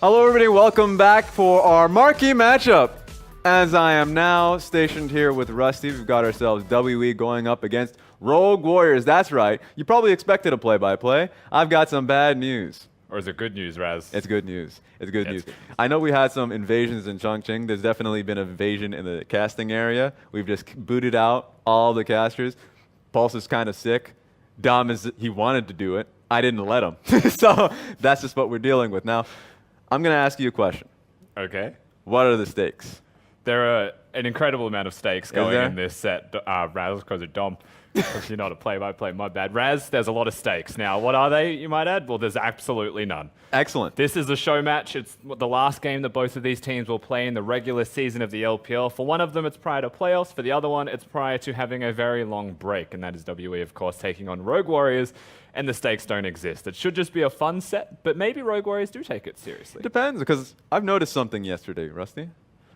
Hello everybody, welcome back for our marquee matchup. As I am now stationed here with Rusty, we've got ourselves WE going up against Rogue Warriors. That's right, you probably expected a play-by-play. I've got some bad news. Or is it good news, Raz? It's good news. It's good news. Good. I know we had some invasions in Chongqing. There's definitely been an invasion in the casting area. We've just booted out all the casters. Pulse is kind of sick. Dom he wanted to do it. I didn't let him. So that's just what we're dealing with. Now, I'm going to ask you a question. Okay. What are the stakes? There are an incredible amount of stakes going in this set, Raz, because of Dom. Because you're not a play-by-play, my bad. Raz, there's a lot of stakes. Now, what are they, you might add? Well, there's absolutely none. Excellent. This is a show match. It's the last game that both of these teams will play in the regular season of the LPL. For one of them, it's prior to playoffs. For the other one, it's prior to having a very long break. And that is WE, of course, taking on Rogue Warriors. And the stakes don't exist. It should just be a fun set, but maybe Rogue Warriors do take it seriously. It depends, because I've noticed something yesterday, Rusty.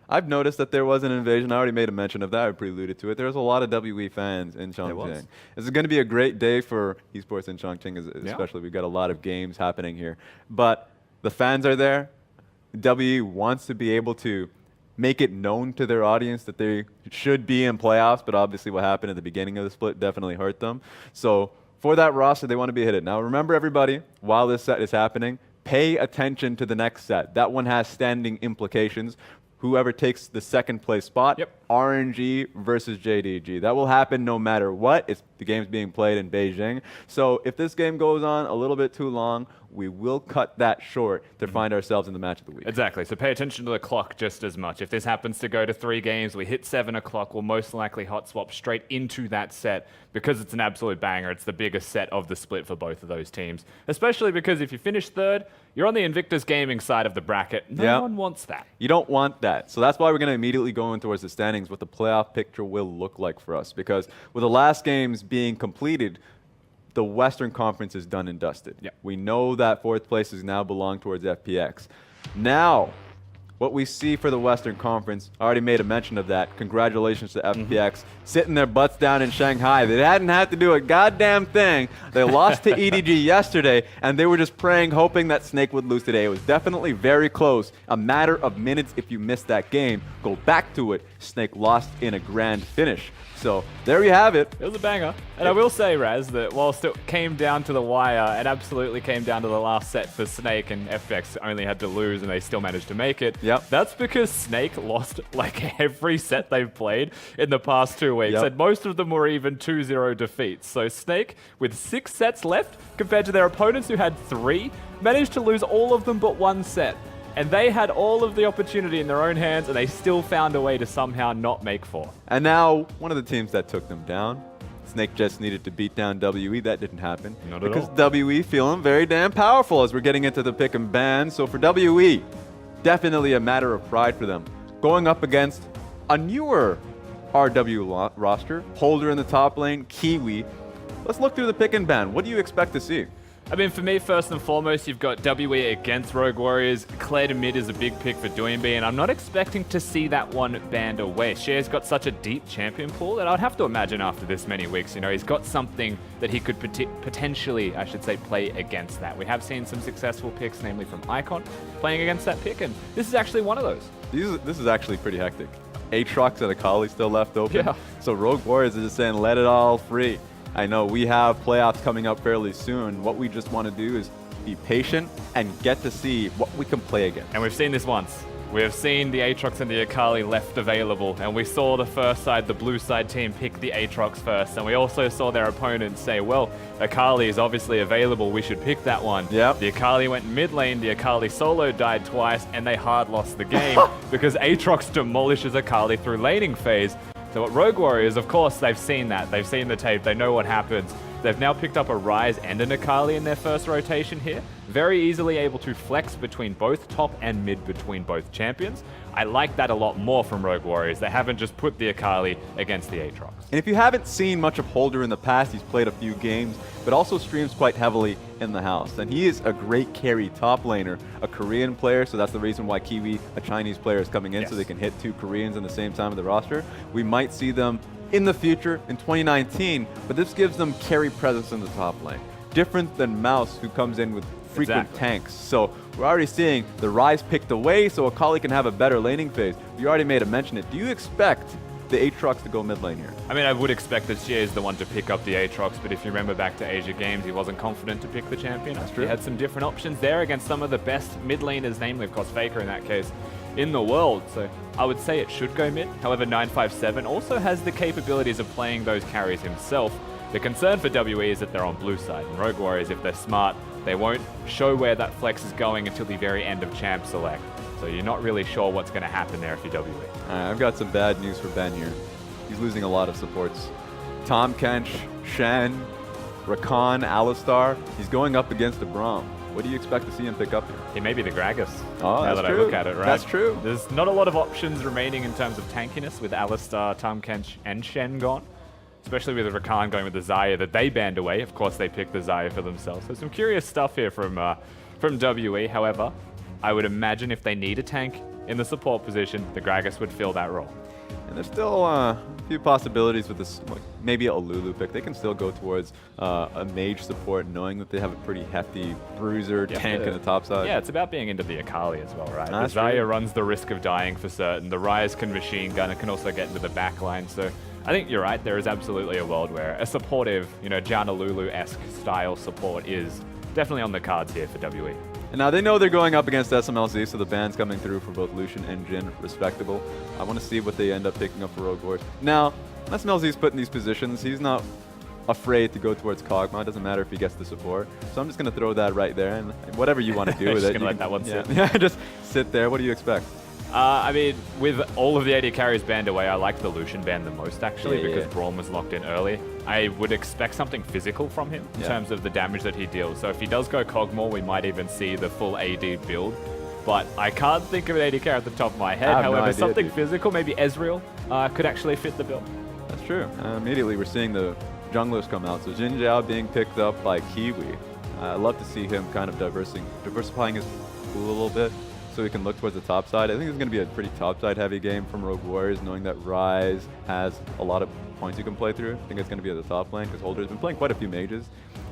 I've noticed that there was an invasion. I already made a mention of that. I preluded to it. There was a lot of WE fans in Chongqing. This is going to be a great day for esports in Chongqing, especially. We've got a lot of games happening here. But the fans are there. WE wants to be able to make it known to their audience that they should be in playoffs, but obviously what happened at the beginning of the split definitely hurt them. So for that roster, they want to be hit. Now remember, everybody, while this set is happening, pay attention to the next set. That one has standing implications. Whoever takes the second place spot, RNG versus JDG. That will happen no matter what. The game's being played in Beijing. So if this game goes on a little bit too long, we will cut that short to find ourselves in the match of the week. Exactly. So pay attention to the clock just as much. If this happens to go to 3 games, we hit 7 o'clock, we'll most likely hot swap straight into that set because it's an absolute banger. It's the biggest set of the split for both of those teams, especially because if you finish 3rd, you're on the Invictus Gaming side of the bracket. No one wants that. You don't want that. So that's why we're going to immediately go in towards the standings, what the playoff picture will look like for us. Because with the last games being completed, the Western Conference is done and dusted. We know that 4th place is now belong towards FPX. Now, what we see for the Western Conference, I already made a mention of that. Congratulations to FPX, sitting their butts down in Shanghai. They hadn't had to do a goddamn thing. They lost to EDG yesterday, and they were just praying, hoping that Snake would lose today. It was definitely very close. A matter of minutes if you missed that game. Go back to it. Snake lost in a grand finish. So there you have it. It was a banger. And I will say, Raz, that whilst it came down to the wire, it absolutely came down to the last set for Snake, and FX only had to lose and they still managed to make it. That's because Snake lost like every set they've played in the past 2 weeks, and most of them were even 2-0 defeats. So Snake, with 6 sets left, compared to their opponents who had 3, managed to lose all of them but 1 set. And they had all of the opportunity in their own hands, and they still found a way to somehow not make 4. And now, one of the teams that took them down, Snake just needed to beat down WE. That didn't happen. Not at all. Because WE feeling very damn powerful as we're getting into the pick and ban. So for WE, definitely a matter of pride for them. Going up against a newer RW roster, Holder in the top lane, Kiwi. Let's look through the pick and ban. What do you expect to see? I mean, for me, first and foremost, you've got WE against Rogue Warriors. Claire to mid is a big pick for Doinby, and I'm not expecting to see that one banned away. Shea's got such a deep champion pool that I'd have to imagine after this many weeks, you know, he's got something that he could potentially, I should say, play against that. We have seen some successful picks, namely from Icon, playing against that pick, and this is actually one of those. This is actually pretty hectic. Aatrox and Akali still left open. So Rogue Warriors is just saying, let it all free. I know we have playoffs coming up fairly soon. What we just want to do is be patient and get to see what we can play against. And we've seen this once. We have seen the Aatrox and the Akali left available, and we saw the first side, the blue side team, pick the Aatrox first, and we also saw their opponents say, well, Akali is obviously available, we should pick that one. The Akali went mid lane, the Akali solo died twice, and they hard lost the game because Aatrox demolishes Akali through laning phase. So at Rogue Warriors, of course, they've seen that. They've seen the tape. They know what happens. They've now picked up a Ryze and an Akali in their first rotation here. Very easily able to flex between both top and mid between both champions. I like that a lot more from Rogue Warriors. They haven't just put the Akali against the Aatrox. And if you haven't seen much of Holder in the past, he's played a few games, but also streams quite heavily in the house. And he is a great carry top laner, a Korean player, so that's the reason why Kiwi, a Chinese player, is coming in, so they can hit 2 Koreans in the same time of the roster. We might see them in the future in 2019, but this gives them carry presence in the top lane. different than Mouse, who comes in with frequent Exactly. tanks. So we're already seeing the Rise picked away so Akali can have a better laning phase. You already made a mention it. Do you expect the Aatrox to go mid lane here? I mean, I would expect that Xie is the one to pick up the Aatrox, but if you remember back to Asia Games, he wasn't confident to pick the champion. That's true. He had some different options there against some of the best mid laners, namely, of course, Faker in that case, in the world. So I would say it should go mid. However, 957 also has the capabilities of playing those carries himself. The concern for WE is that they're on blue side, and Rogue Warriors, if they're smart, they won't show where that flex is going until the very end of champ select. So you're not really sure what's going to happen there if you're WE. All right, I've got some bad news for Ben here. He's losing a lot of supports. Tom Kench, Shen, Rakan, Alistar. He's going up against a Braum. What do you expect to see him pick up here? He may be the Gragas. Oh, now that's that true. I look at it, right? That's true. There's not a lot of options remaining in terms of tankiness with Alistar, Tahm Kench, and Shen gone. Especially with Rakan going with the Xayah that they banned away. Of course, they picked the Xayah for themselves. So some curious stuff here from WE. However, I would imagine if they need a tank in the support position, the Gragas would fill that role. And there's still a few possibilities with this, like maybe a Lulu pick. They can still go towards a mage support, knowing that they have a pretty hefty bruiser tank in the top side. Yeah, it's about being into the Akali as well, right? That's The Xayah true. runs the risk of dying for certain. The Ryze can machine gun and can also get into the back line. So I think you're right. There is absolutely a world where a supportive, Jana Lulu-esque style support is definitely on the cards here for WE. And now they know they're going up against SMLZ, so the ban's coming through for both Lucian and Jhin, respectable. I want to see what they end up picking up for Rogue Warriors. Now, SMLZ's put in these positions. He's not afraid to go towards Kog'Maw. It doesn't matter if he gets the support. So I'm just going to throw that right there, and whatever you want to do with Just it. gonna you let that one yeah, sit. Yeah, just sit there. What do you expect? I mean, with all of the AD carries banned away, I like the Lucian ban the most, actually, Yeah, because yeah. Braum was locked in early. I would expect something physical from him in Yeah. terms of the damage that he deals. So if he does go Kog'Maw, we might even see the full AD build. But I can't think of an AD carry at the top of my head. I have no However, idea, something dude. physical, maybe Ezreal, could actually fit the bill. That's true. Immediately we're seeing the junglers come out. So Jin Zhao being picked up by Kiwi. I love to see him kind of diversifying his pool a little bit so he can look towards the top side. I think it's going to be a pretty top side heavy game from Rogue Warriors, knowing that Rise has a lot of points you can play through. I think it's going to be at the top lane because Holder's been playing quite a few mages.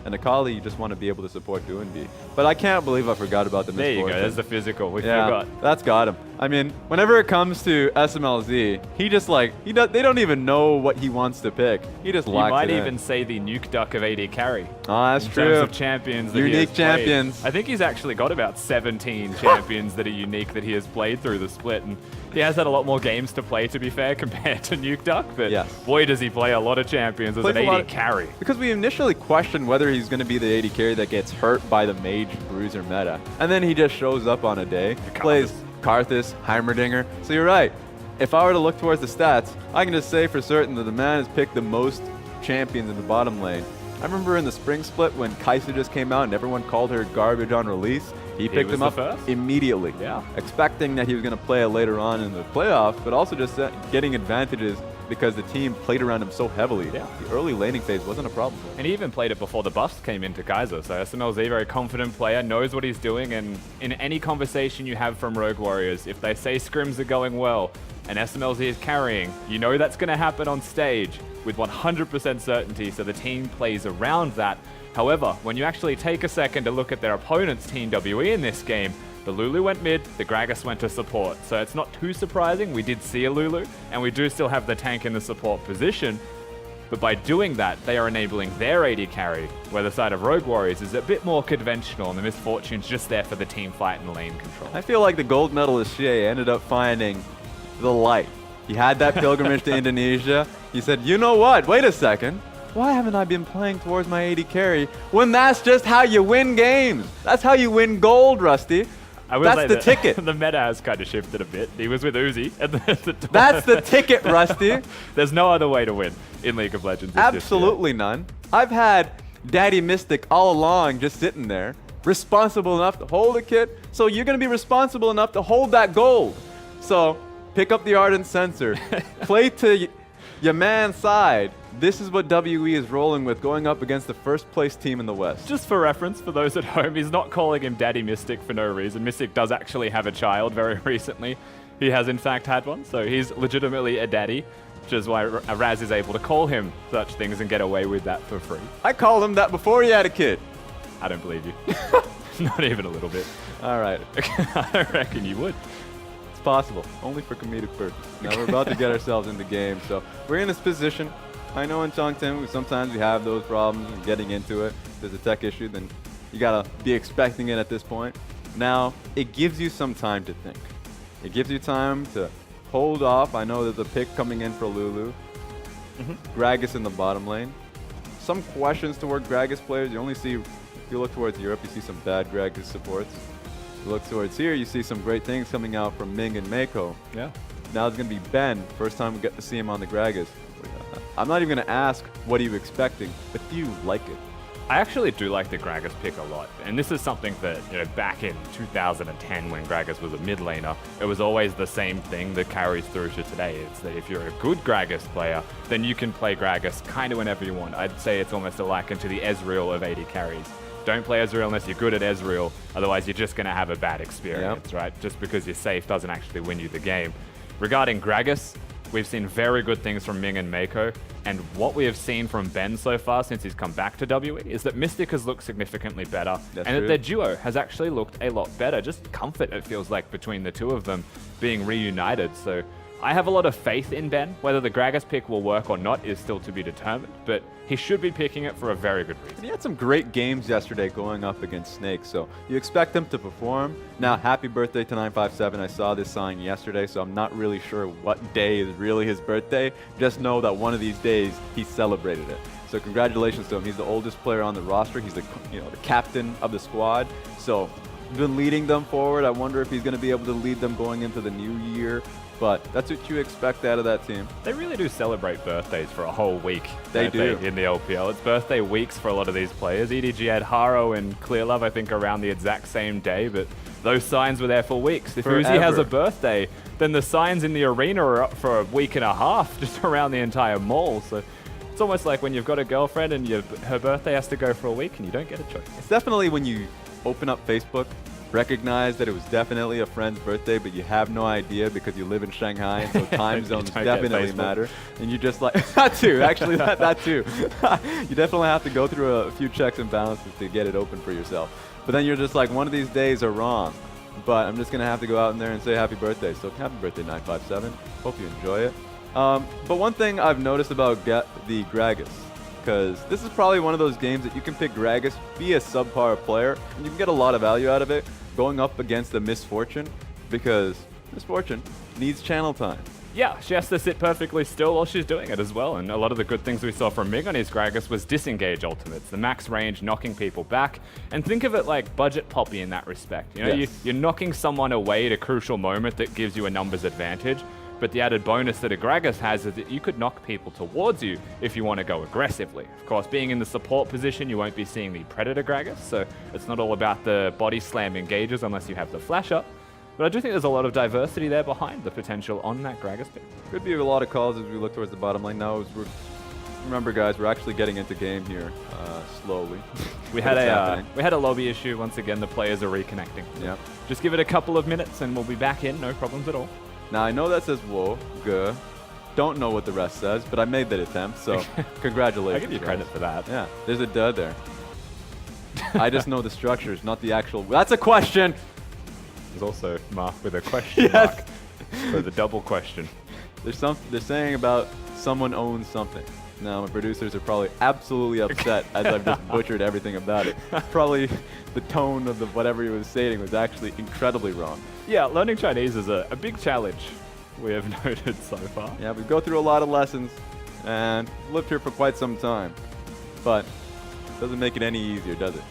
And Akali, you just want to be able to support do and be. But I can't believe I forgot about the There you go. misfortune. There's the physical. We Yeah, forgot. that's got him. I mean, whenever it comes to SMLZ, he just they don't even know what he wants to pick. He just You locks might it in. even say the nuke duck of AD carry. Oh, that's in true. terms of champions that he Unique has played. champions. I think he's actually got about 17 champions that are unique that he has played through the split, and he has had a lot more games to play, to be fair, compared to Nuke Duck, but Yes. boy does he play a lot of champions as Plays an a lot AD of- carry. Because we initially questioned whether he's going to be the AD carry that gets hurt by the mage bruiser meta. And then he just shows up on a day, plays Karthus, Heimerdinger. So you're right. If I were to look towards the stats, I can just say for certain that the man has picked the most champions in the bottom lane. I remember in the spring split when Kai'Sa just came out and everyone called her garbage on release. He picked was him the up first? immediately, Yeah. expecting that he was going to play it later on in the playoffs, but also just getting advantages because the team played around him so heavily. Yeah. The early laning phase wasn't a problem. And he even played it before the buffs came into Kai'Sa, so SMLZ, very confident player, knows what he's doing, and in any conversation you have from Rogue Warriors, if they say scrims are going well and SMLZ is carrying, you know that's going to happen on stage with 100% certainty, so the team plays around that. However, when you actually take a second to look at their opponent's Team WE in this game, the Lulu went mid, the Gragas went to support. So it's not too surprising. We did see a Lulu, and we do still have the tank in the support position. But by doing that, they are enabling their AD carry, where the side of Rogue Warriors is a bit more conventional, and the Misfortune's just there for the team fight and lane control. I feel like the gold medalist Shea ended up finding the light. He had that pilgrimage to Indonesia. He said, you know what? Wait a second. Why haven't I been playing towards my AD carry when that's just how you win games? That's how you win gold, Rusty. I will That's say the that ticket. The meta has kind of shifted a bit. He was with Uzi at the time. That's the ticket, Rusty. There's no other way to win in League of Legends. this year. Absolutely none. I've had Daddy Mystic all along just sitting there, responsible enough to hold a kit, so you're going to be responsible enough to hold that gold. So pick up the Ardent Sensor, play to your man's side. This is what WE is rolling with going up against the first place team in the West. Just for reference, for those at home, he's not calling him Daddy Mystic for no reason. Mystic does actually have a child very recently. He has in fact had one, so he's legitimately a daddy, which is why Raz is able to call him such things and get away with that for free. I called him that before he had a kid. I don't believe you. Not even a little bit. All right. I reckon you would. It's possible. Only for comedic purposes. Now we're about to get ourselves in the game. So we're in this position. I know in Chongqing, sometimes we have those problems and getting into it. If there's a tech issue, then you gotta be expecting it at this point. Now, it gives you some time to think. It gives you time to hold off. I know there's a pick coming in for Lulu. Gragas in the bottom lane. Some questions toward Gragas players. You only see, if you look towards Europe, you see some bad Gragas supports. You look towards here, you see some great things coming out from Ming and Mako. Yeah. Now it's going to be Ben. First time we get to see him on the Gragas. I'm not even going to ask what are you expecting, but do you like it? I actually do like the Gragas pick a lot, and this is something that, back in 2010 when Gragas was a mid laner, it was always the same thing that carries through to today. It's that if you're a good Gragas player, then you can play Gragas kind of whenever you want. I'd say it's almost a liken to the Ezreal of AD carries. Don't play Ezreal unless you're good at Ezreal, otherwise you're just going to have a bad experience, right? Just because you're safe doesn't actually win you the game. Regarding Gragas, we've seen very good things from Ming and Mako, and what we have seen from Ben so far since he's come back to WE is that Mystic has looked significantly better, and that their duo has actually looked a lot better. Just comfort, it feels like, between the two of them being reunited. So I have a lot of faith in Ben. Whether the Gragas pick will work or not is still to be determined, but he should be picking it for a very good reason. He had some great games yesterday going up against Snake, so you expect him to perform. Now, happy birthday to 957. I saw this sign yesterday, so I'm not really sure what day is really his birthday. Just know that one of these days he celebrated it. So congratulations to him. He's the oldest player on the roster. He's the captain of the squad. So been leading them forward. I wonder if he's going to be able to lead them going into the new year. But that's what you expect out of that team. They really do celebrate birthdays for a whole week. They do. In the LPL. It's birthday weeks for a lot of these players. EDG had Haro and Clearlove, I think, around the exact same day, but those signs were there for weeks. If Uzi has a birthday, then the signs in the arena are up for a week and a half, just around the entire mall. So it's almost like when you've got a girlfriend and her birthday has to go for a week and you don't get a choice. It's definitely when you open up Facebook, recognize that it was definitely a friend's birthday, but you have no idea because you live in Shanghai, and so time zones definitely matter. And you just like, that too, actually, that too. You definitely have to go through a few checks and balances to get it open for yourself. But then you're just like, one of these days are wrong, but I'm just going to have to go out in there and say happy birthday. So happy birthday, 957. Hope you enjoy it. But one thing I've noticed about the Gragas, because this is probably one of those games that you can pick Gragas, be a subpar player, and you can get a lot of value out of it going up against the Misfortune, because Misfortune needs channel time. Yeah, she has to sit perfectly still while she's doing it as well, and a lot of the good things we saw from Mig on his Gragas was disengage ultimates, the max range, knocking people back, and think of it like budget Poppy in that respect. You're knocking someone away at a crucial moment that gives you a numbers advantage, but the added bonus that a Gragas has is that you could knock people towards you if you want to go aggressively. Of course, being in the support position, you won't be seeing the Predator Gragas, so it's not all about the body slam engages unless you have the flash up. But I do think there's a lot of diversity there behind the potential on that Gragas pick. Could be a lot of calls as we look towards the bottom lane. Now, remember, guys, we're actually getting into game here slowly. We had a lobby issue. Once again, the players are reconnecting. Yeah. Just give it a couple of minutes and we'll be back in. No problems at all. Now, I know that says whoa, good. Don't know what the rest says, but I made that attempt, so congratulations. I give you credit for that. Yeah, there's a duh there. I just know the structures, not the actual. That's a question! There's also marked with a question mark. So the double question. They're saying about someone owns something. Now, my producers are probably absolutely upset as I've just butchered everything about it. Probably the tone of whatever he was saying was actually incredibly wrong. Yeah, learning Chinese is a big challenge, we have noted so far. Yeah, we go through a lot of lessons and lived here for quite some time. But it doesn't make it any easier, does it?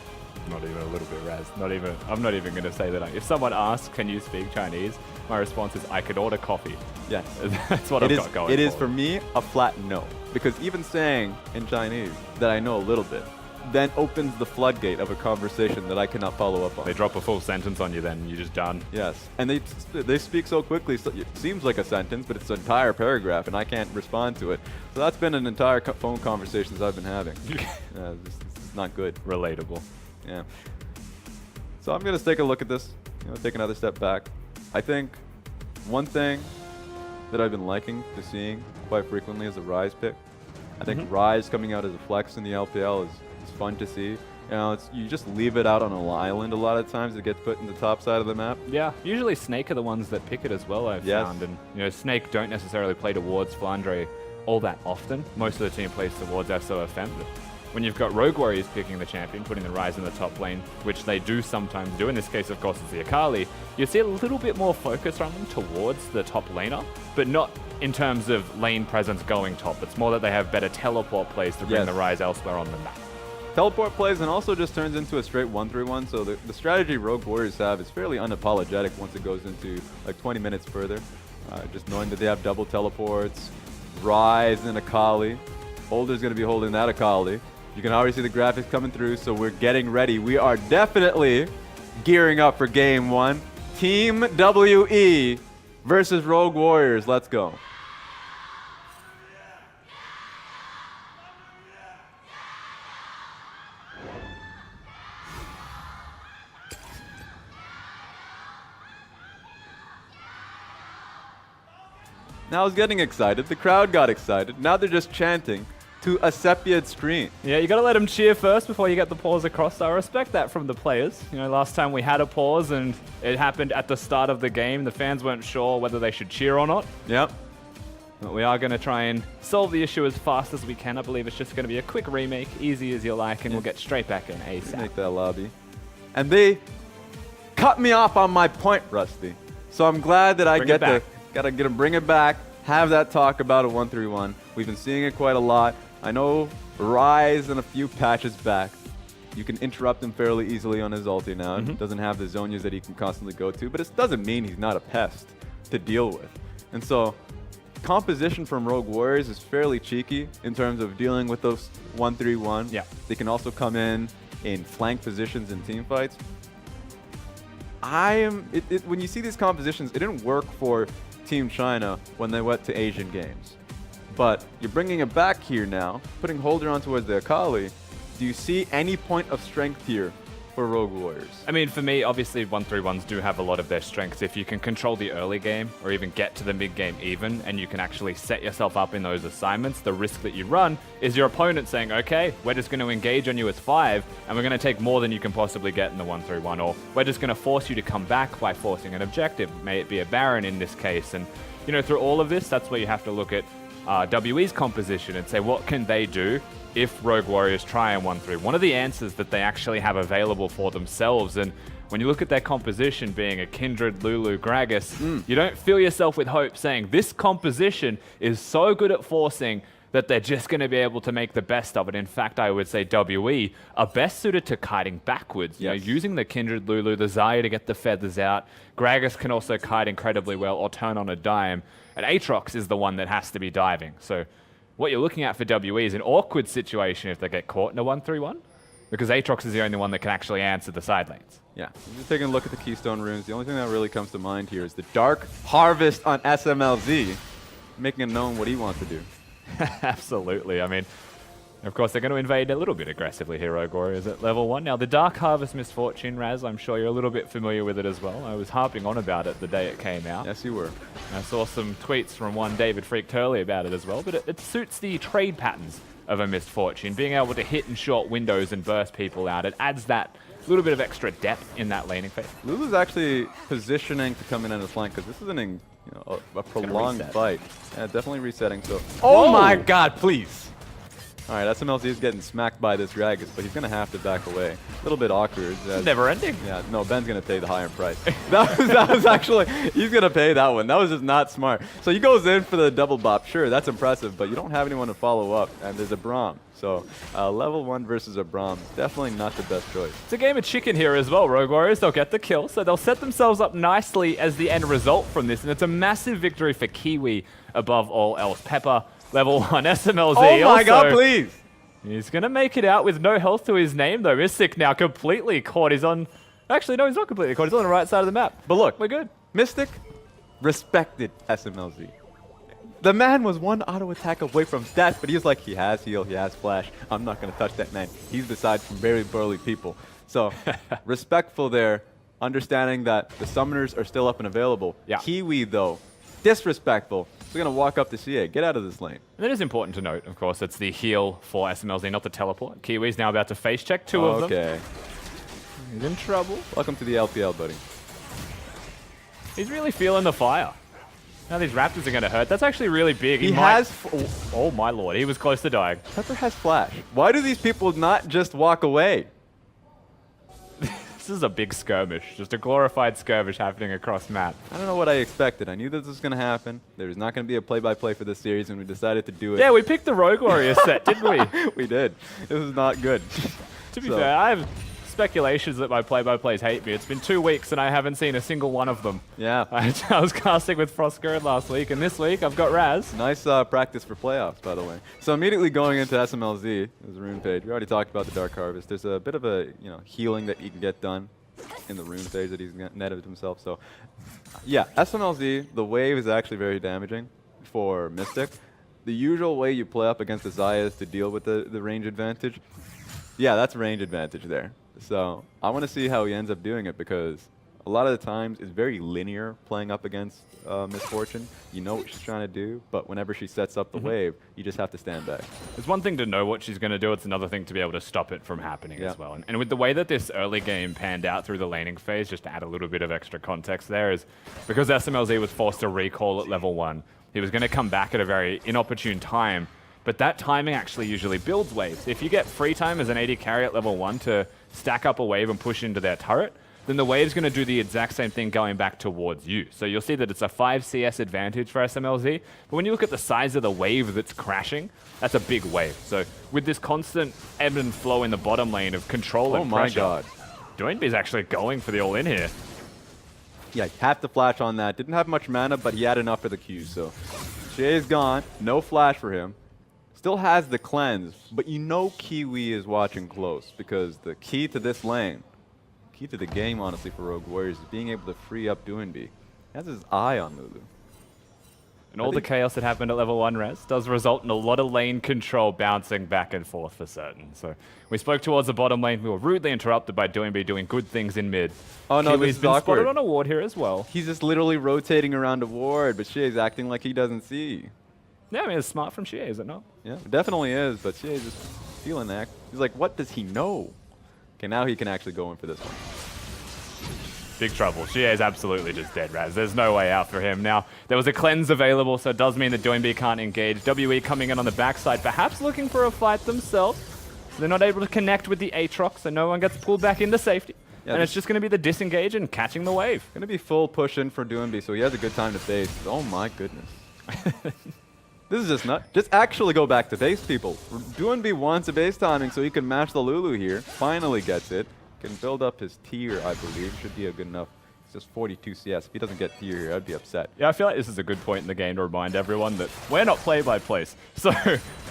Not even a little bit, Raz. I'm not even going to say that. If someone asks, can you speak Chinese? My response is, I could order coffee. Yes. That's what I've got going. It is, for me, a flat no. Because even saying in Chinese that I know a little bit, then opens the floodgate of a conversation that I cannot follow up on. They drop a full sentence on you then, you're just done. Yes. And they speak so quickly, so it seems like a sentence, but it's an entire paragraph, and I can't respond to it. So that's been an entire phone conversations I've been having. This is not good. Relatable. Yeah. So I'm going to take a look at this, take another step back. I think one thing that I've been liking to seeing quite frequently is a Rise pick. I think Rise coming out as a flex in the LPL is fun to see. You know, you just leave it out on an island a lot of times. It gets put in the top side of the map. Yeah, usually Snake are the ones that pick it as well, I've found. And, you know, Snake don't necessarily play towards Flandre all that often. Most of the team plays towards SOFM. But when you've got Rogue Warriors picking the champion, putting the Ryze in the top lane, which they do sometimes do, in this case, of course, it's the Akali, you see a little bit more focus on them towards the top laner, but not in terms of lane presence going top. It's more that they have better teleport plays to bring the Ryze elsewhere on the map. Teleport plays and also just turns into a straight 1-3-1. So the strategy Rogue Warriors have is fairly unapologetic once it goes into like 20 minutes further. Just knowing that they have double teleports, Ryze and Akali. Holder's going to be holding that Akali. You can already see the graphics coming through, so we're getting ready. We are definitely gearing up for game 1. Team WE versus Rogue Warriors. Let's go. Now I was getting excited. The crowd got excited. Now they're just chanting to a sepia screen. Yeah, you got to let them cheer first before you get the pause across. I respect that from the players. You know, last time we had a pause and it happened at the start of the game. The fans weren't sure whether they should cheer or not. Yep. But we are going to try and solve the issue as fast as we can. I believe it's just going to be a quick remake, easy as you like, and we'll get straight back in ASAP. Make that lobby. And they cut me off on my point, Rusty. So I'm glad that I get to bring it back, have that talk about a 1-3-1. We've been seeing it quite a lot. I know Ryze and a few patches back, you can interrupt him fairly easily on his ulti now. Doesn't have the zonias that he can constantly go to, but it doesn't mean he's not a pest to deal with. And so composition from Rogue Warriors is fairly cheeky in terms of dealing with those 1-3-1. Yeah. They can also come in flank positions in team fights. When you see these compositions, it didn't work for Team China when they went to Asian Games. But you're bringing it back here now, putting Holder on towards the Akali. Do you see any point of strength here for Rogue Warriors? I mean, for me, obviously 1-3-1s do have a lot of their strengths. If you can control the early game or even get to the mid game even, and you can actually set yourself up in those assignments, the risk that you run is your opponent saying, okay, we're just going to engage on you as 5, and we're going to take more than you can possibly get in the 1-3-1, or we're just going to force you to come back by forcing an objective, may it be a Baron in this case. And, you know, through all of this, that's where you have to look at WE's composition and say, what can they do if Rogue Warriors try and 1-3? One of the answers that they actually have available for themselves, and when you look at their composition being a Kindred, Lulu, Gragas, you don't fill yourself with hope saying this composition is so good at forcing that they're just going to be able to make the best of it. In fact, I would say WE are best suited to kiting backwards. You know, using the Kindred, Lulu, the Xayah to get the feathers out. Gragas can also kite incredibly well or turn on a dime. And Aatrox is the one that has to be diving. So what you're looking at for WE is an awkward situation if they get caught in a 1-3-1, because Aatrox is the only one that can actually answer the side lanes. Yeah, just taking a look at the Keystone runes, the only thing that really comes to mind here is the Dark Harvest on SMLZ, making it known what he wants to do. Absolutely. I mean, of course, they're going to invade a little bit aggressively here, Rogue Warriors at level 1. Now, the Dark Harvest Misfortune, Raz, I'm sure you're a little bit familiar with it as well. I was harping on about it the day it came out. Yes, you were. I saw some tweets from one David Freak Turley about it as well, but it suits the trade patterns of a Misfortune. Being able to hit in short windows and burst people out, it adds that little bit of extra depth in that laning phase. Lulu's actually positioning to come in on the flank because this is a prolonged fight. Yeah, definitely resetting. So, oh my God, please! All right, SMLZ is getting smacked by this Gragas, but he's going to have to back away. A little bit awkward. Never ending. Yeah, no, Ben's going to pay the higher price. that was actually, he's going to pay that one. That was just not smart. So he goes in for the double bop. Sure, that's impressive, but you don't have anyone to follow up, and there's a Braum. So level 1 versus a Braum, definitely not the best choice. It's a game of chicken here as well, Rogue Warriors. They'll get the kill, so they'll set themselves up nicely as the end result from this, and it's a massive victory for Kiwi above all else. Pepper, level 1, SMLZ. Oh my God, please! He's going to make it out with no health to his name, though. Mystic now completely caught. He's on... Actually, no, he's not completely caught. He's on the right side of the map. But look, we're good. Mystic respected SMLZ. The man was one auto attack away from death, but he was like, he has heal, he has flash. I'm not going to touch that man. He's beside some very burly people. So, respectful there, understanding that the summoners are still up and available. Yeah. Kiwi, though, disrespectful. He's going to walk up to CA. Get out of this lane. And it is important to note, of course, it's the heal for SMLZ, not the teleport. Kiwi's now about to face check 2 of them. Okay. He's in trouble. Welcome to the LPL, buddy. He's really feeling the fire. Now these Raptors are going to hurt. That's actually really big. He has... Oh my lord, he was close to dying. Pepper has flash. Why do these people not just walk away? This is a big skirmish. Just a glorified skirmish happening across map. I don't know what I expected. I knew that this was going to happen. There was not going to be a play-by-play for this series, and we decided to do it. Yeah, we picked the Rogue Warrior set, didn't we? We did. It was not good. To be fair, I have speculations that my play-by-plays hate me. It's been 2 weeks and I haven't seen a single one of them. Yeah. I was casting with Frostgird last week, and this week I've got Raz. Nice practice for playoffs, by the way. So immediately going into SMLZ, there's a rune page. We already talked about the Dark Harvest. There's a bit of a healing that he can get done in the rune phase that he's netted himself. So yeah, SMLZ, the wave is actually very damaging for Mystic. The usual way you play up against the Xayah is to deal with the range advantage. Yeah, that's range advantage there. So I want to see how he ends up doing it, because a lot of the times it's very linear playing up against Miss Fortune. You know what she's trying to do, but whenever she sets up the wave, you just have to stand back. It's one thing to know what she's going to do. It's another thing to be able to stop it from happening as well. And with the way that this early game panned out through the laning phase, just to add a little bit of extra context there, is because SMLZ was forced to recall at level 1, he was going to come back at a very inopportune time. But that timing actually usually builds waves. If you get free time as an AD carry at level 1 to stack up a wave and push into their turret, then the wave's going to do the exact same thing going back towards you. So you'll see that it's a 5 CS advantage for SMLZ. But when you look at the size of the wave that's crashing, that's a big wave. So with this constant ebb and flow in the bottom lane of control and pressure, God. Doinby's actually going for the all-in here. Yeah, have to flash on that. Didn't have much mana, but he had enough for the Q. So Shay's gone. No flash for him. Still has the cleanse, but you know Kiwi is watching close, because the key to this lane, key to the game, honestly, for Rogue Warriors is being able to free up Doinby. He has his eye on Lulu. And all the chaos that happened at level 1 res does result in a lot of lane control bouncing back and forth for certain. So we spoke towards the bottom lane. We were rudely interrupted by Doinby doing good things in mid. Oh no, Kiwi's this is been awkward. spotted on a ward here as well. He's just literally rotating around a ward, but Shay's acting like he doesn't see. Yeah, I mean, it's smart from Shea, is it not? Yeah, it definitely is, but Shay's just feeling that. He's like, what does he know? Okay, now he can actually go in for this one. Big trouble. Shea is absolutely just dead, Raz. There's no way out for him. Now, there was a cleanse available, so it does mean that Doinby can't engage. WE coming in on the backside, perhaps looking for a fight themselves. They're not able to connect with the Aatrox, so no one gets pulled back into safety. Yeah, and it's just going to be the disengage and catching the wave. Going to be full push in for Doinby, so he has a good time to face. Oh my goodness. This is just nuts. Just actually go back to base, people. Doinby wants a base timing so he can match the Lulu here. Finally gets it. Can build up his tier, I believe. Should be a good enough. It's just 42 CS. If he doesn't get tier here, I'd be upset. Yeah, I feel like this is a good point in the game to remind everyone that we're not play-by-plays. So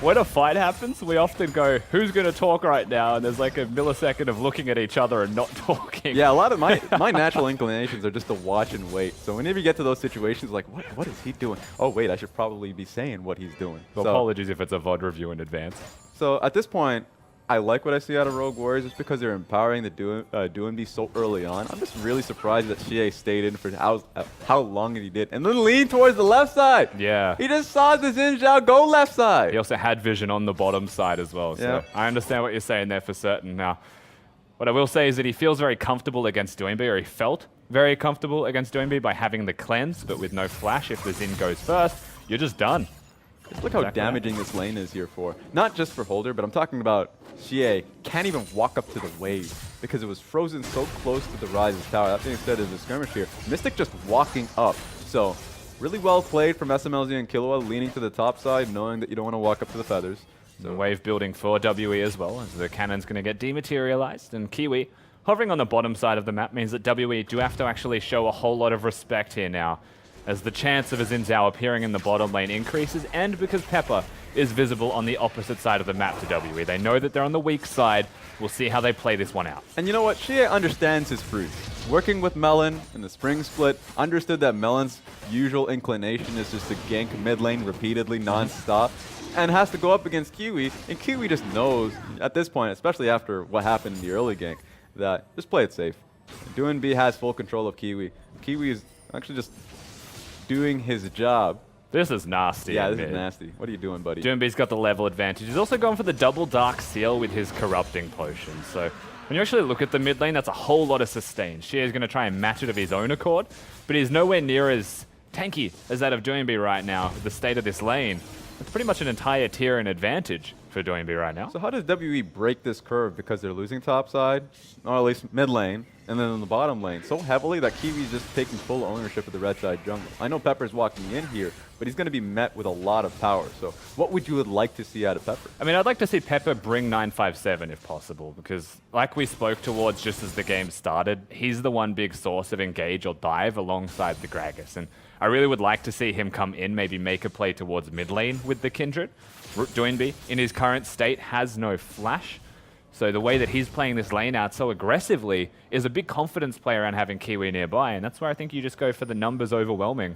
when a fight happens, we often go, who's going to talk right now? And there's like a millisecond of looking at each other and not talking. Yeah, a lot of my natural inclinations are just to watch and wait. So whenever you get to those situations, like, what is he doing? Oh, wait, I should probably be saying what he's doing. Well, so, apologies if it's a VOD review in advance. So at this point, I like what I see out of Rogue Warriors just because they're empowering the Doinby so early on. I'm just really surprised that Shea stayed in for how long he did. And then leaned towards the left side. Yeah. He just saw the Xin Zhao go left side. He also had vision on the bottom side as well. So yeah. I understand what you're saying there for certain. Now, what I will say is that he feels very comfortable against Doinby, or he felt very comfortable against Doinby by having the cleanse, but with no flash. If the Xin goes first, you're just done. Just look how damaging this lane is here for. Not just for Holder, but I'm talking about Xie can't even walk up to the wave because it was frozen so close to the Rise's tower. That being said, there's a skirmish here. Mystic just walking up. So really well played from SMLZ and Killua, leaning to the top side, knowing that you don't want to walk up to the feathers. So wave building for WE as well, as the cannon's going to get dematerialized, and Kiwi hovering on the bottom side of the map means that WE do have to actually show a whole lot of respect here now, as the chance of a Xin Zhao appearing in the bottom lane increases, and because Pepper is visible on the opposite side of the map to WE. They know that they're on the weak side. We'll see how they play this one out. And you know what? Shea understands his fruits. Working with Melon in the spring split, understood that Melon's usual inclination is just to gank mid lane repeatedly, non-stop, and has to go up against Kiwi, and Kiwi just knows, at this point, especially after what happened in the early gank, that just play it safe. Doinby has full control of Kiwi. Kiwi is actually just doing his job This is nasty. Yeah, this is nasty. What are you doing, buddy? Doombee's got the level advantage. He's also gone for the double Dark Seal with his Corrupting Potion. So when you actually look at the mid lane, that's a whole lot of sustain. Shea is going to try and match it of his own accord, but he's nowhere near as tanky as that of Doombe right now with the state of this lane. It's pretty much an entire tier in advantage for Doombe right now. So how does WE break this curve because they're losing top side, or at least mid lane, and then in the bottom lane so heavily that Kiwi's just taking full ownership of the red side jungle? I know Pepper's walking in here, but he's going to be met with a lot of power. So what would you like to see out of Pepper? I mean, I'd like to see Pepper bring 957 if possible, because like we spoke towards just as the game started, he's the one big source of engage or dive alongside the Gragas. And I really would like to see him come in, maybe make a play towards mid lane with the Kindred. Doinby, in his current state, has no flash. So the way that he's playing this lane out so aggressively is a big confidence play around having Kiwi nearby, and that's where I think you just go for the numbers overwhelming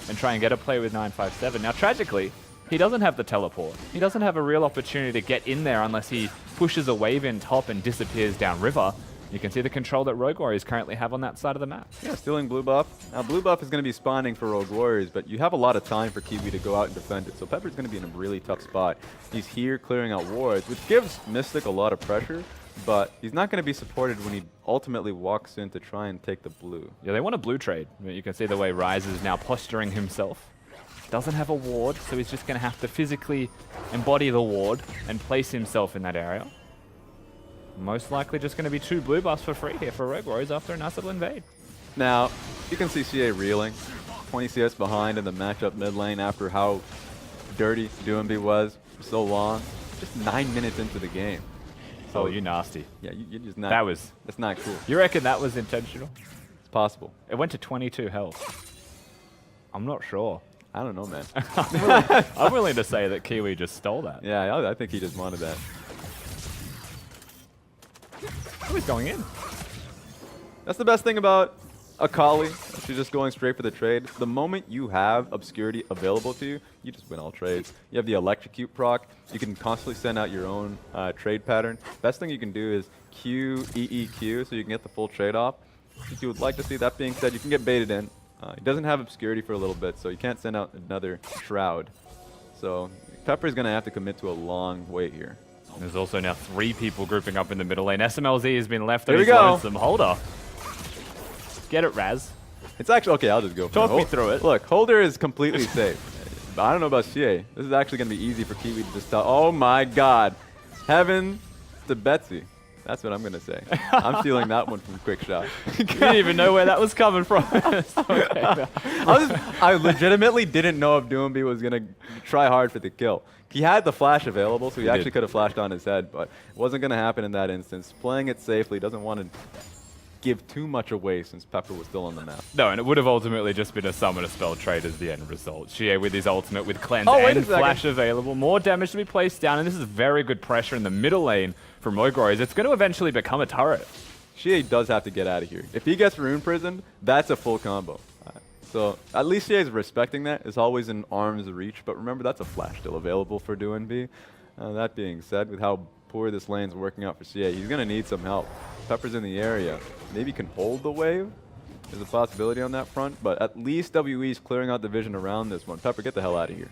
and try and get a play with 957. Now, tragically, he doesn't have the teleport. He doesn't have a real opportunity to get in there unless he pushes a wave in top and disappears downriver. You can see the control that Rogue Warriors currently have on that side of the map. Yeah, stealing blue buff. Now, blue buff is going to be spawning for Rogue Warriors, but you have a lot of time for Kiwi to go out and defend it. So Pepper's going to be in a really tough spot. He's here clearing out wards, which gives Mystic a lot of pressure, but he's not going to be supported when he ultimately walks in to try and take the blue. Yeah, they want a blue trade. I mean, you can see the way Ryze is now posturing himself. Doesn't have a ward, so he's just going to have to physically embody the ward and place himself in that area. Most likely just going to be 2 blue buffs for free here for Rogue Warriors after a nice little invade. Now, you can see CA reeling. 20 CS behind in the matchup mid lane after how dirty Doombe was for so long. Just 9 minutes into the game. So you nasty. Yeah, you're just not. That's not cool. You reckon that was intentional? It's possible. It went to 22 health. I'm not sure. I don't know, man. I'm willing to say that Kiwi just stole that. Yeah, I think he just wanted that. Oh, he's going in. That's the best thing about Akali. She's just going straight for the trade. The moment you have Obscurity available to you, you just win all trades. You have the Electrocute proc. You can constantly send out your own trade pattern. Best thing you can do is Q, EEQ, so you can get the full trade off. If you would like to see that being said, you can get baited in. He doesn't have Obscurity for a little bit, so you can't send out another Shroud. So Pepper's going to have to commit to a long wait here. There's also now 3 people grouping up in the middle lane. SMLZ has been left Here on we his go. lonesome. Holder. Get it, Raz. It's actually, okay, I'll just go for Talk it. me through it. Look, Holder is completely safe. But I don't know about CA. This is actually going to be easy for Kiwi to just tell. Oh my god. Heaven to Betsy. That's what I'm going to say. I'm stealing that one from Quick Shot. You didn't even know where that was coming from. Okay. I legitimately didn't know if Doombe was going to try hard for the kill. He had the flash available, so he actually could have flashed on his head, but it wasn't going to happen in that instance. Playing it safely, doesn't want to give too much away since Pepper was still on the map. No, and it would have ultimately just been a summon a spell trade as the end result. Shea with his ultimate with cleanse and flash available. More damage to be placed down, and this is very good pressure in the middle lane from Rogue Warriors. It's going to eventually become a turret. Shea does have to get out of here. If he gets rune prisoned, that's a full combo. So at least Shea is respecting that. It's always in arm's reach, but remember that's a flash still available for Doombe. That being said, with how poor this lane's working out for CA, he's going to need some help. Pepper's in the area. Maybe can hold the wave. There's a possibility on that front, but at least WE's clearing out the vision around this one. Pepper, get the hell out of here.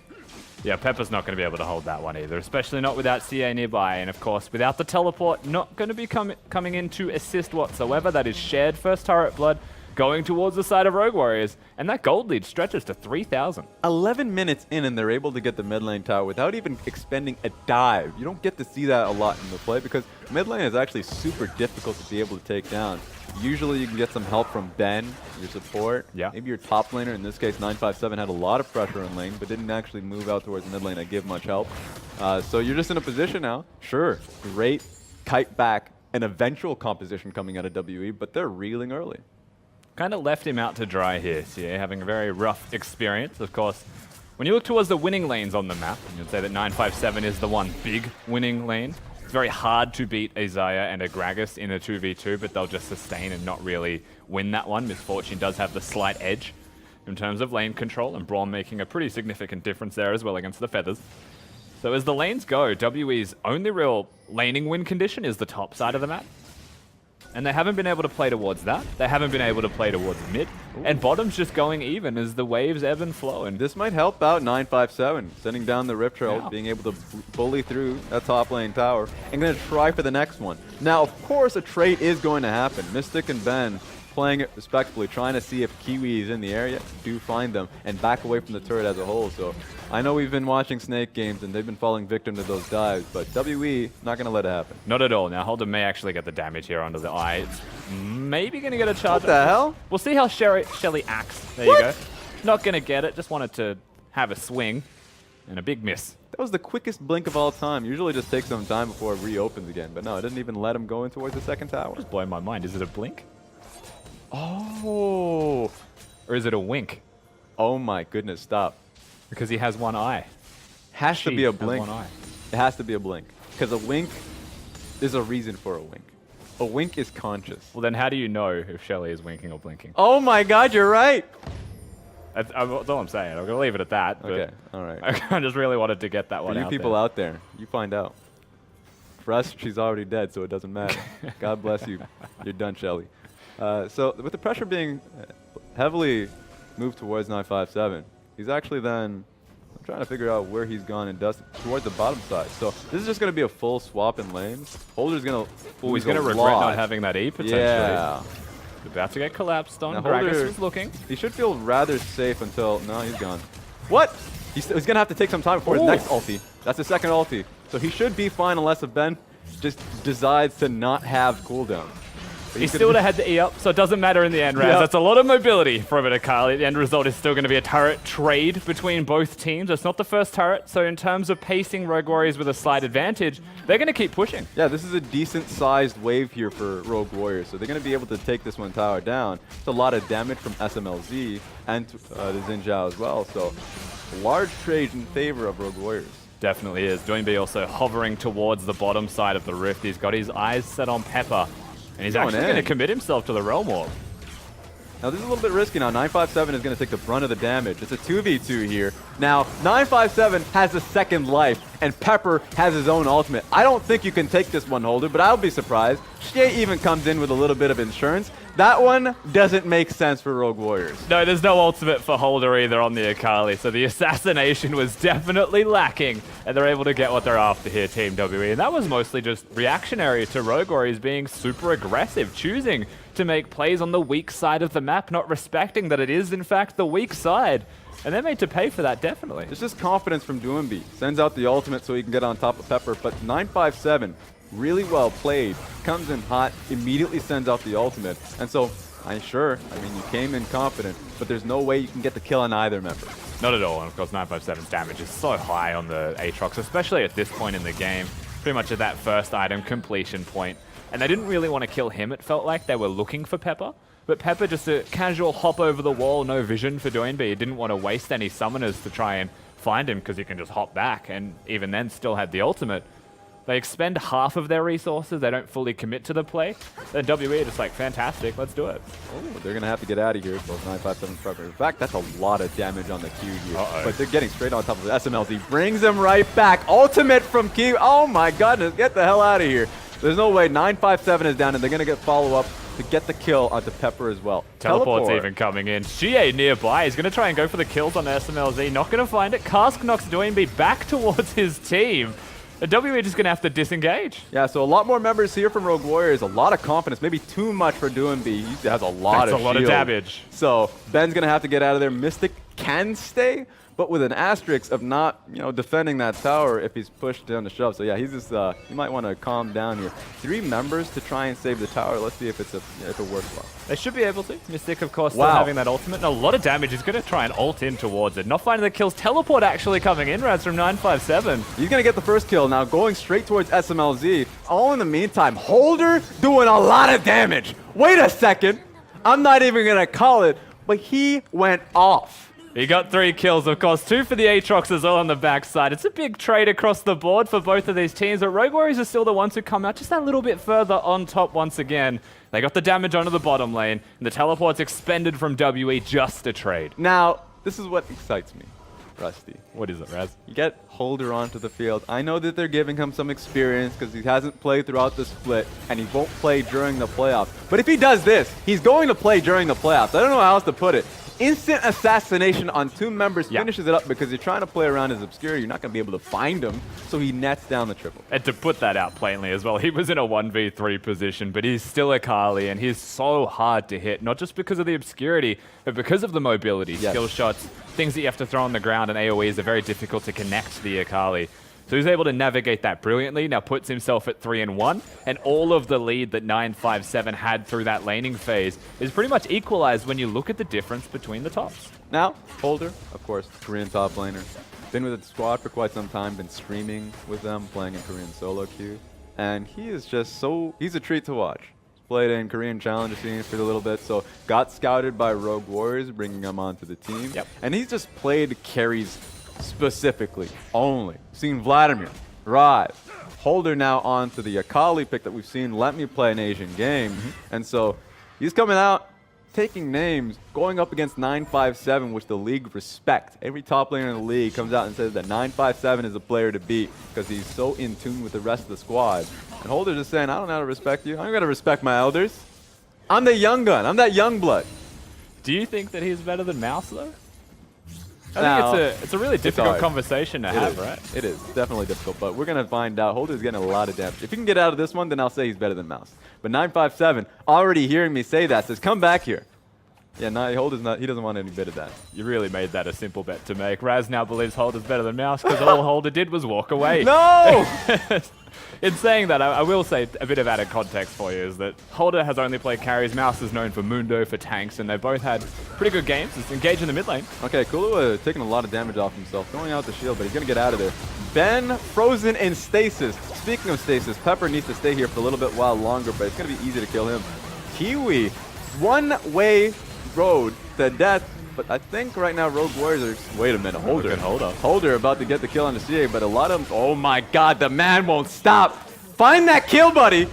Yeah, Pepper's not going to be able to hold that one either, especially not without CA nearby. And of course, without the teleport, not going to be coming in to assist whatsoever. That is shared first turret blood going towards the side of Rogue Warriors. And that gold lead stretches to 3,000. 11 minutes in and they're able to get the mid lane tower without even expending a dive. You don't get to see that a lot in the play because mid lane is actually super difficult to be able to take down. Usually you can get some help from Ben, your support. Yeah. Maybe your top laner. In this case, 957 had a lot of pressure in lane, but didn't actually move out towards mid lane and give much help. So you're just in a position now. Sure, great kite back, an eventual composition coming out of WE, but they're reeling early. Kind of left him out to dry here, CA, having a very rough experience. Of course, when you look towards the winning lanes on the map, you'd say that 957 is the one big winning lane. It's very hard to beat a Xayah and a Gragas in a 2v2, but they'll just sustain and not really win that one. Misfortune does have the slight edge in terms of lane control, and Braum making a pretty significant difference there as well against the Feathers. So as the lanes go, WE's only real laning win condition is the top side of the map. and they haven't been able to play towards that. They haven't been able to play towards mid, and bottom's just going even as the waves ebb and flow. And this might help out 957, sending down the Rift Trail, being able to bully through that top lane tower, and going to try for the next one. Now, of course, a trade is going to happen. Mystic and Ben playing it respectfully, trying to see if Kiwi is in the area, do find them, and back away from the turret as a whole. So I know we've been watching Snake games, and they've been falling victim to those dives, but WE, not going to let it happen. Not at all. Now, Holder may actually get the damage here under the eye. It's maybe going to get a charge. What the hell? We'll see how Shelly acts. There you go. Not going to get it. Just wanted to have a swing, and a big miss. That was the quickest blink of all time. Usually just takes some time before it reopens again, but no, it didn't even let him go in towards the second tower. Just blowing my mind. Is it a blink? Oh, or is it a wink? Oh my goodness, stop. Because he has one eye. Has to be a Has blink. one eye. It has to be a blink. Because a wink, there's a reason for a wink. A wink is conscious. Well, then how do you know if Shelly is winking or blinking? Oh my god, you're right! That's all I'm saying. I'm going to leave it at that. Okay, alright. I just really wanted to get that one For you out people there. out there, you find out. For us, she's already dead, so it doesn't matter. God bless you. You're done, Shelly. So with the pressure being heavily moved towards 957, he's actually then trying to figure out where he's gone and dust towards the bottom side. So this is just going to be a full swap in lanes. Holder's going to he's going to regret not having that E potentially. Yeah. About to get collapsed on. Now Gragas Holder, was looking. He should feel rather safe until... No, he's gone. What? He's going to have to take some time before his Ooh. next ulti. That's his second ulti. So he should be fine unless if Ben just decides to not have cooldown. He still would have had the E up, so it doesn't matter in the end, Raz. Yep. That's a lot of mobility from an Akali. The end result is still going to be a turret trade between both teams. It's not the first turret, so in terms of pacing Rogue Warriors with a slight advantage, they're going to keep pushing. Yeah, this is a decent-sized wave here for Rogue Warriors, so they're going to be able to take this one tower down. It's a lot of damage from SMLZ and the Xin Zhao as well, so large trade in favor of Rogue Warriors. Definitely is. Doinb also hovering towards the bottom side of the rift. He's got his eyes set on Pepper, and he's actually going to commit himself to the Realm Warp. Now this is a little bit risky now. 957 is going to take the brunt of the damage. It's a 2v2 here. Now 957 has a second life, and Pepper has his own ultimate. I don't think you can take this one, Holder, but I'll be surprised. Shea even comes in with a little bit of insurance. That one doesn't make sense for Rogue Warriors. No, there's no ultimate for Holder either on the Akali, so the assassination was definitely lacking, and they're able to get what they're after here, Team WE. And that was mostly just reactionary to Rogue Warriors being super aggressive, choosing to make plays on the weak side of the map, not respecting that it is, in fact, the weak side. And they're made to pay for that, definitely. It's just confidence from Doinb. Sends out the ultimate so he can get on top of Pepper, but 957, really well played, comes in hot, immediately sends out the ultimate. And so, I mean, you came in confident, but there's no way you can get the kill on either member. Not at all, and of course 957's damage is so high on the Aatrox, especially at this point in the game, pretty much at that first item completion point. And they didn't really want to kill him, it felt like. They were looking for Pepper. But Pepper, just a casual hop over the wall, no vision for Doinb. He didn't want to waste any summoners to try and find him because he can just hop back, and even then still had the ultimate. They expend half of their resources, they don't fully commit to the play. Then WE just like, fantastic, let's do it. Oh, they're going to have to get out of here, both 957 Pepper. In fact, that's a lot of damage on the Q here. But they're getting straight on top of the SMLZ. Brings them right back. Ultimate from Q. Oh my goodness, get the hell out of here. There's no way. 957 is down, and they're going to get follow-up to get the kill onto Pepper as well. Teleport's even coming in. Xie nearby. He's going to try and go for the kills on SMLZ. Not going to find it. Cask knocks Doinb back towards his team. And WE just going to have to disengage. Yeah, so a lot more members here from Rogue Warriors. A lot of confidence. Maybe too much for Doinb. He has a lot of lot of damage. So Ben's going to have to get out of there. Mystic can stay, but with an asterisk of not, defending that tower if he's pushed down the shove. So yeah, he's just, you might want to calm down here. 3 members to try and save the tower. Let's see if it works well. They should be able to. Mystic, of course, still having that ultimate. And a lot of damage. He's going to try and ult in towards it. Not finding the kills. Teleport actually coming in, Raz, from 957. He's going to get the first kill. Now going straight towards SMLZ. All in the meantime, Holder doing a lot of damage. Wait a second. I'm not even going to call it, but he went off. He got 3 kills, of course, 2 for the Aatrox as well on the backside. It's a big trade across the board for both of these teams, but Rogue Warriors are still the ones who come out just that little bit further on top once again. They got the damage onto the bottom lane, and the teleport's expended from WE just to trade. Now, this is what excites me. Rusty. What is it, Raz? You get Holder onto the field. I know that they're giving him some experience because he hasn't played throughout the split, and he won't play during the playoffs. But if he does this, he's going to play during the playoffs. I don't know how else to put it. Instant assassination on 2 members, finishes it up because you're trying to play around his obscurity. You're not going to be able to find him, so he nets down the triple. And to put that out plainly as well, he was in a 1v3 position, but he's still a Akali, and he's so hard to hit, not just because of the obscurity, but because of the mobility. Skill shots, things that you have to throw on the ground, and AoEs are very difficult to connect to the Akali. So he's able to navigate that brilliantly, now puts himself at 3-1, and all of the lead that 957 had through that laning phase is pretty much equalized when you look at the difference between the tops. Now, Holder, of course, Korean top laner. Been with the squad for quite some time, been streaming with them, playing in Korean solo queue. And he is just he's a treat to watch. Played in Korean Challenger scenes for a little bit, so got scouted by Rogue Warriors, bringing him onto the team. And he's just played carries specifically, only. Seen Vladimir, Rise, Holder now onto the Akali pick that we've seen Let Me Play an Asian game. And so he's coming out, taking names, going up against 957, which the league respect. Every top laner in the league comes out and says that 957 is a player to beat because he's so in tune with the rest of the squad. And Holder's just saying, I don't know how to respect you. I'm going to respect my elders. I'm the young gun. I'm that young blood. Do you think that he's better than Mouse, though? I think it's a really difficult conversation to have, right? It is definitely difficult, but we're going to find out. Holder's getting a lot of damage. If he can get out of this one, then I'll say he's better than Mouse. But 957, already hearing me say that, says, come back here. Yeah, Holder's not. He doesn't want any bit of that. You really made that a simple bet to make. Raz now believes Holder's better than Mouse because all Holder did was walk away. No! In saying that, I will say a bit of added context for you is that Holder has only played carries. Mouse is known for Mundo, for tanks, and they both had pretty good games. It's engaged in the mid lane. Okay, Kulu taking a lot of damage off himself, going out the shield, but he's going to get out of there. Ben frozen in stasis. Speaking of stasis, Pepper needs to stay here for a little bit while longer, but it's going to be easy to kill him. Kiwi, one-way road to death. But I think right now Rogue Warriors are... Wait a minute, Holder. Holder about to get the kill on the CA, but a lot of them... Oh my god, the man won't stop. Find that kill, buddy.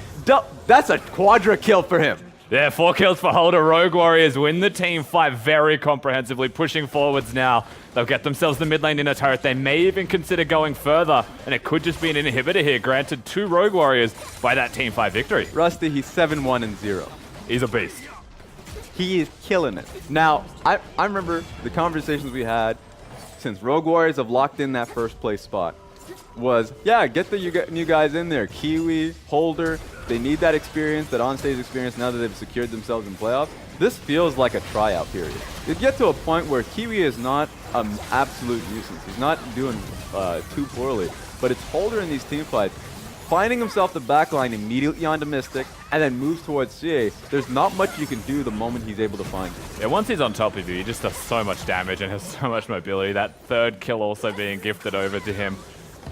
That's a quadra kill for him. Yeah, 4 kills for Holder. Rogue Warriors win the team fight very comprehensively, pushing forwards now. They'll get themselves the mid lane in a turret. They may even consider going further, and it could just be an inhibitor here, granted to Rogue Warriors by that team fight victory. Rusty, he's 7-1-0. He's a beast. He is killing it. Now, I remember the conversations we had since Rogue Warriors have locked in that first place spot was, yeah, get the new guys in there. Kiwi, Holder, they need that experience, that on-stage experience now that they've secured themselves in playoffs. This feels like a tryout period. You get to a point where Kiwi is not an absolute nuisance. He's not doing too poorly, but it's Holder in these team fights finding himself the backline immediately onto Mystic, and then moves towards CA. There's not much you can do the moment he's able to find you. Yeah, once he's on top of you, he just does so much damage and has so much mobility. That third kill also being gifted over to him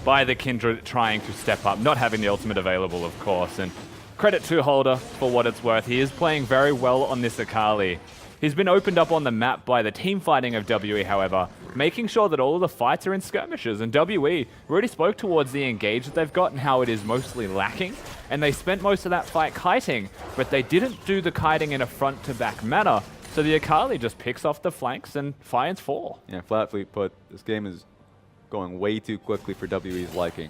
by the Kindred trying to step up, not having the ultimate available, of course. And credit to Holder for what it's worth. He is playing very well on this Akali. He's been opened up on the map by the team fighting of WE, however, making sure that all of the fights are in skirmishes. And WE already spoke towards the engage that they've got and how it is mostly lacking. And they spent most of that fight kiting, but they didn't do the kiting in a front-to-back manner. So the Akali just picks off the flanks and finds 4. Yeah, Flatfleet put, this game is going way too quickly for WE's liking.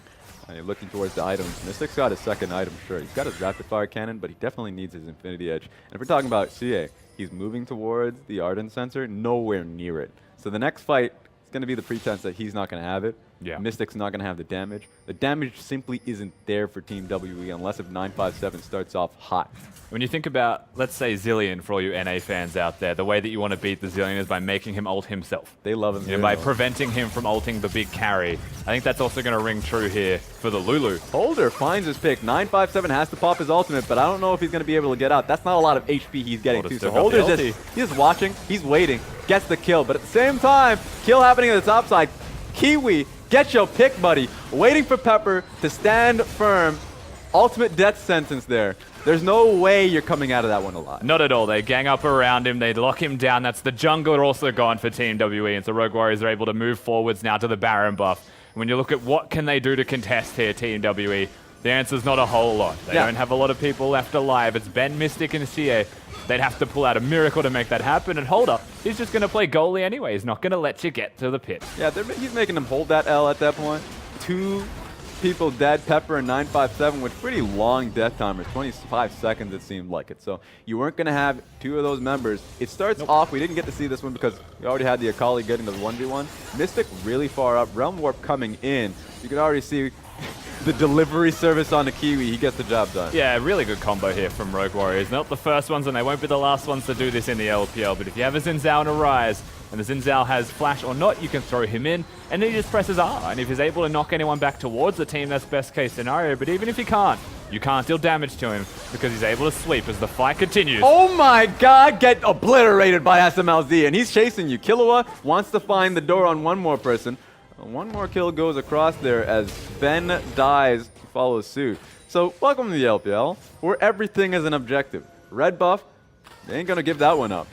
You're looking towards the items. Mystic's got his second item, sure. He's got his rapid-fire cannon, but he definitely needs his Infinity Edge. And if we're talking about CA, he's moving towards the Ardent Sensor, nowhere near it. So the next fight is going to be the pretense that he's not going to have it. Yeah. Mystic's not going to have the damage. The damage simply isn't there for Team WE unless if 957 starts off hot. When you think about, let's say, Zillion, for all you NA fans out there, the way that you want to beat the Zillion is by making him ult himself. They love him. You know, by preventing him from ulting the big carry. I think that's also going to ring true here for the Lulu. Holder finds his pick. 957 has to pop his ultimate, but I don't know if he's going to be able to get out. That's not a lot of HP he's getting too. So Holder's he's just watching, he's waiting, gets the kill. But at the same time, kill happening at the top side. Kiwi, get your pick, buddy. Waiting for Pepper to stand firm. Ultimate death sentence there. There's no way you're coming out of that one alive. Not at all. They gang up around him. They lock him down. That's the jungler also gone for Team WE. And so Rogue Warriors are able to move forwards now to the Baron buff. When you look at what can they do to contest here, Team WE, The answer's not a whole lot. They don't have a lot of people left alive. It's Ben, Mystic, and Xie. They'd have to pull out a miracle to make that happen. And Holder, he's just going to play goalie anyway. He's not going to let you get to the pit. Yeah, he's making them hold that L at that point. 2 people dead, Pepper and 957 with pretty long death timers, 25 seconds it seemed like it. So you weren't going to have 2 of those members. It starts off, we didn't get to see this one because we already had the Akali getting the 1v1. Mystic really far up, Realm Warp coming in. You can already see the delivery service on the Kiwi. He gets the job done. Yeah, really good combo here from Rogue Warriors. Not the first ones, and they won't be the last ones to do this in the LPL. But if you have a Xin Zhao and a Rise, and the Xin Zhao has flash or not, you can throw him in, and then he just presses R. And if he's able to knock anyone back towards the team, that's best case scenario. But even if he can't, you can't deal damage to him because he's able to sweep as the fight continues. Oh my god, get obliterated by SMLZ, and he's chasing you. Killua wants to find the door on one more person. One more kill goes across there as Ben dies, follows suit. So welcome to the LPL, where everything is an objective. Red buff, they ain't gonna give that one up.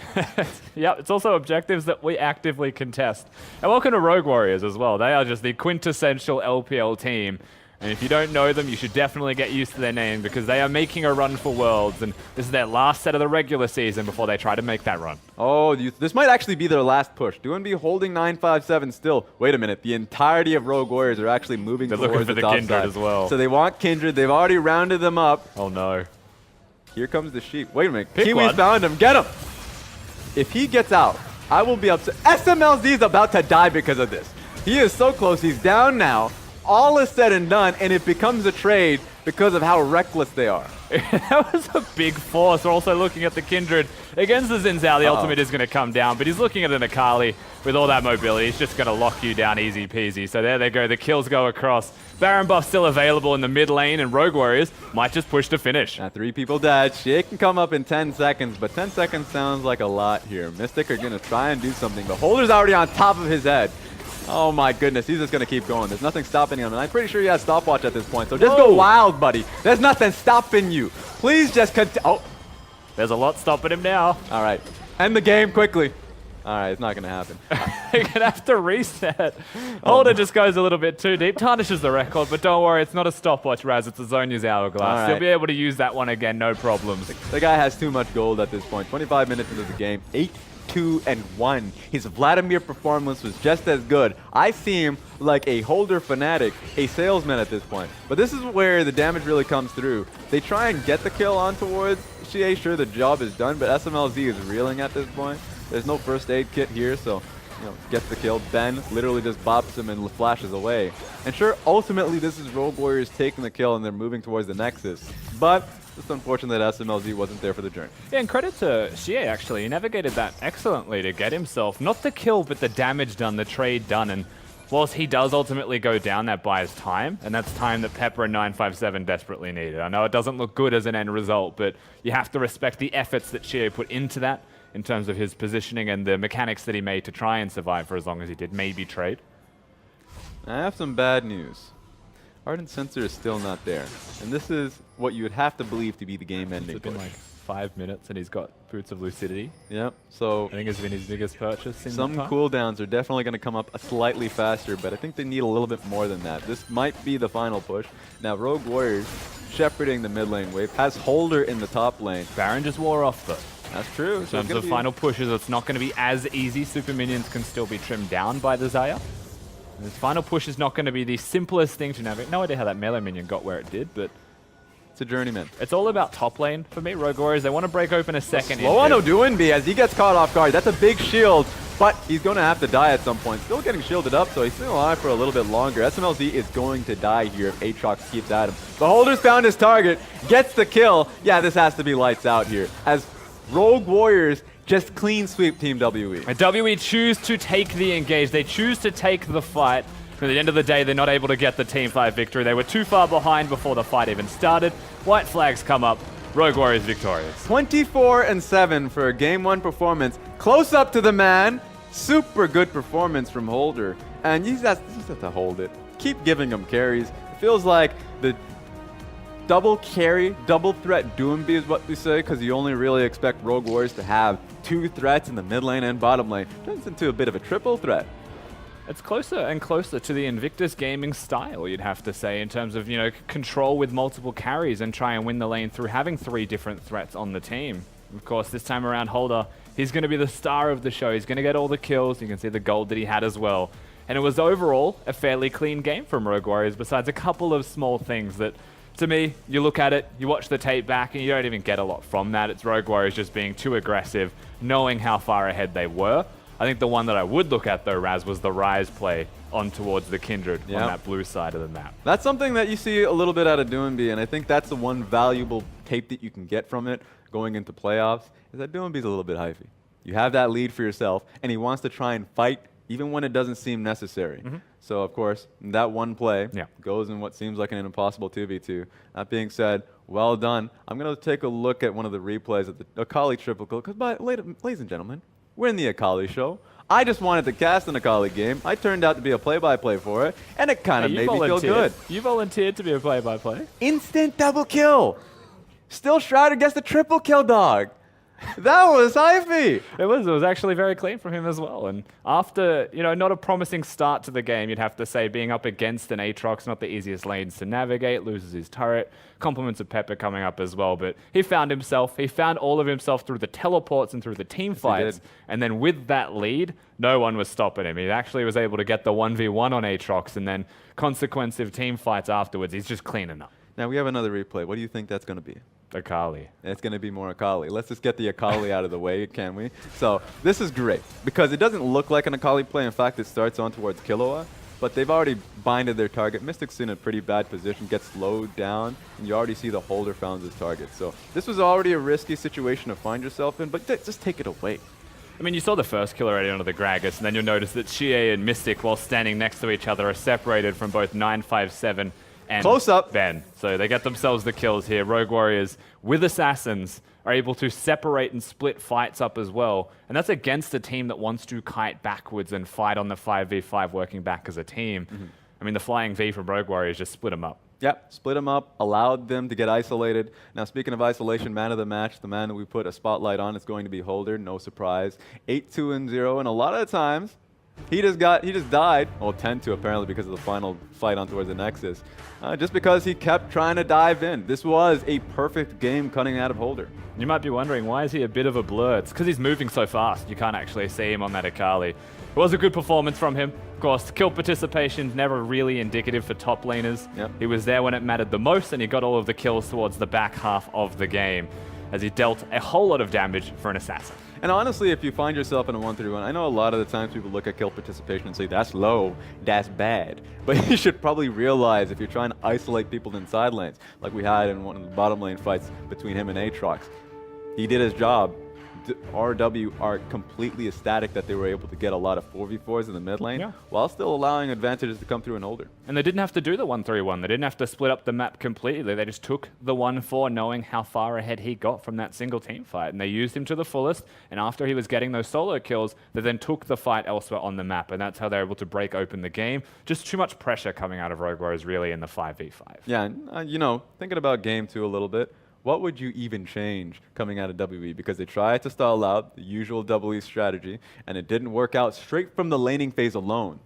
Yeah, it's also objectives that we actively contest. And welcome to Rogue Warriors as well. They are just the quintessential LPL team. And if you don't know them, you should definitely get used to their name because they are making a run for Worlds. And this is their last set of the regular season before they try to make that run. Oh, this might actually be their last push. DoNB holding 957 still. Wait a minute, the entirety of Rogue Warriors are actually moving towards looking for the top Kindred side. as well. So they want Kindred. They've already rounded them up. Oh no. Here comes the sheep. Wait a minute. Pick Kiwi's one. found him. Get him. If he gets out, I will be upset. SMLZ is about to die because of this. He is so close. He's down now. All is said and done, and it becomes a trade because of how reckless they are. That was a big force. We're also looking at the Kindred against the Xin Zhao. The ultimate is going to come down, but he's looking at an Akali with all that mobility. He's just going to lock you down easy peasy. So there they go. The kills go across. Baron buff still available in the mid lane, and Rogue Warriors might just push to finish. 3 people dead. Shea can come up in 10 seconds, but 10 seconds sounds like a lot here. Mystic are going to try and do something. The Holder's already on top of his head. Oh my goodness, he's just going to keep going. There's nothing stopping him, and I'm pretty sure he has stopwatch at this point, so just go wild, buddy. There's nothing stopping you. Please just continue. Oh. There's a lot stopping him now. All right. End the game quickly. All right, it's not going to happen. You're going to have to reset. Holder just goes a little bit too deep. Tarnishes the record, but don't worry, it's not a stopwatch, Raz. It's a Zonya's Hourglass. Right. He'll be able to use that one again, no problems. The guy has too much gold at this point. 25 minutes into the game, 8-2-1. His Vladimir performance was just as good. I see him like a Holder fanatic, a salesman at this point. But this is where the damage really comes through. They try and get the kill on towards Xie. Sure, the job is done, but SMLZ is reeling at this point. There's no first aid kit here, so gets the kill. Ben literally just bops him and flashes away. And sure, ultimately this is Rogue Warriors taking the kill and they're moving towards the Nexus. But it's unfortunate that SMLZ wasn't there for the journey. Yeah, and credit to Xie, actually. He navigated that excellently to get himself, not the kill, but the damage done, the trade done. And whilst he does ultimately go down, that buys time, and that's time that Pepper and 957 desperately needed. I know it doesn't look good as an end result, but you have to respect the efforts that Xie put into that in terms of his positioning and the mechanics that he made to try and survive for as long as he did. Maybe trade. I have some bad news. Ardent Sensor is still not there. And this is what you would have to believe to be the game ending. It's been like 5 minutes and he's got Boots of Lucidity. Yep, so I think it's been his biggest purchase in some cooldowns are definitely going to come up slightly faster, but I think they need a little bit more than that. This might be the final push. Now Rogue Warriors shepherding the mid lane wave, has Holder in the top lane. Baron just wore off though. That's true. In terms of final pushes, it's not going to be as easy. Super minions can still be trimmed down by the Xayah. This final push is not going to be the simplest thing to navigate. No idea how that melee minion got where it did, but it's a journeyman. It's all about top lane for me. Rogue Warriors, they want to break open a second. Slow on DoNB as he gets caught off guard. That's a big shield, but he's going to have to die at some point. Still getting shielded up, so he's still alive for a little bit longer. SMLZ is going to die here if Aatrox keeps at him. The Holder's found his target, gets the kill. Yeah, this has to be lights out here as Rogue Warriors just clean sweep Team WE. And WE choose to take the engage. They choose to take the fight. At the end of the day, they're not able to get the team fight victory. They were too far behind before the fight even started. White flags come up. Rogue Warriors victorious. 24-7 for a Game 1 performance. Close up to the man. Super good performance from Holder. And he's has to hold it. Keep giving him carries. It feels like the double carry, double threat DoNB is what we say, because you only really expect Rogue Warriors to have 2 threats in the mid lane and bottom lane. Turns into a bit of a triple threat. It's closer and closer to the Invictus Gaming style, you'd have to say, in terms of, control with multiple carries and try and win the lane through having 3 different threats on the team. Of course, this time around, Holder, he's going to be the star of the show. He's going to get all the kills. You can see the gold that he had as well. And it was overall a fairly clean game from Rogue Warriors, besides a couple of small things that, to me, you look at it, you watch the tape back, and you don't even get a lot from that. It's Rogue Warriors just being too aggressive, knowing how far ahead they were. I think the one that I would look at, though, Raz, was the Rise play on towards the Kindred on that blue side of the map. That's something that you see a little bit out of Doinby, and I think that's the one valuable tape that you can get from it going into playoffs, is that Doinby's a little bit hyphy. You have that lead for yourself, and he wants to try and fight even when it doesn't seem necessary. So, of course, that one play goes in what seems like an impossible 2v2. That being said, well done. I'm going to take a look at one of the replays of the Akali triple kill, because, ladies and gentlemen, we're in the Akali show. I just wanted to cast an Akali game. I turned out to be a play-by-play for it, and it kind of made me feel good. You volunteered to be a play-by-play? Instant double kill. Still Shroud against the triple kill, dog. That was hyphy. It was actually very clean from him as well. And after, not a promising start to the game, you'd have to say, being up against an Aatrox, not the easiest lanes to navigate, loses his turret, compliments of Pepper coming up as well. But he found all of himself through the teleports and through the team fights. And then with that lead, no one was stopping him. He actually was able to get the 1v1 on Aatrox, and then consequentive team fights afterwards. He's just cleaning up. Now we have another replay. What do you think that's going to be? Akali. It's going to be more Akali. Let's just get the Akali out of the way, can we? So this is great, because it doesn't look like an Akali play. In fact, it starts on towards Killua, but they've already binded their target. Mystic's in a pretty bad position, gets slowed down, and you already see the Holder found his target. So this was already a risky situation to find yourself in, but just take it away. I mean, you saw the first kill already onto the Gragas, and then you'll notice that Xie and Mystic, while standing next to each other, are separated from both 957 and close up Ben. So they get themselves the kills here. Rogue Warriors with Assassins are able to separate and split fights up as well. And that's against a team that wants to kite backwards and fight on the 5v5 working back as a team. I mean, the flying V from Rogue Warriors just split them up. Yep, split them up, allowed them to get isolated. Now, speaking of isolation, man of the match, the man that we put a spotlight on is going to be Holder, no surprise. 8-2-0, and a lot of the times, he just died, well, 10-2 apparently because of the final fight on towards the Nexus, just because he kept trying to dive in. This was a perfect game coming out of Holder. You might be wondering, why is he a bit of a blur? It's because he's moving so fast. You can't actually see him on that Akali. It was a good performance from him. Of course, kill participation never really indicative for top laners. He was there when it mattered the most, and he got all of the kills towards the back half of the game, as he dealt a whole lot of damage for an assassin. And honestly, if you find yourself in a 1-3-1, I know a lot of the times people look at kill participation and say, that's low, that's bad. But you should probably realize, if you're trying to isolate people inside lanes, like we had in one of the bottom lane fights between him and Aatrox, he did his job. RW are completely ecstatic that they were able to get a lot of 4v4s in the mid lane, while still allowing advantages to come through in Holder. And they didn't have to do the 1-3-1. They didn't have to split up the map completely. They just took the 1-4, knowing how far ahead he got from that single team fight. And they used him to the fullest. And after he was getting those solo kills, they then took the fight elsewhere on the map. And that's how they were able to break open the game. Just too much pressure coming out of Rogue Warriors really in the 5v5. Yeah, and thinking about game 2 a little bit, what would you even change coming out of WE? Because they tried to stall out the usual WE strategy, and it didn't work out straight from the laning phase alone.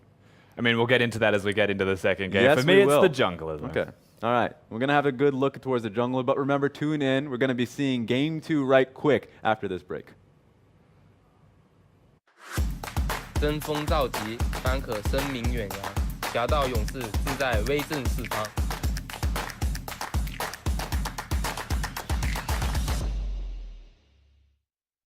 I mean, we'll get into that as we get into the second game. Yes, for me, it's will. the jungle, isn't it? Okay. All right. We're going to have a good look towards the jungler, but remember, tune in. We're going to be seeing game 2 right quick after this break. 登峰造极，方可声名远扬。侠盗勇士自在威震四方。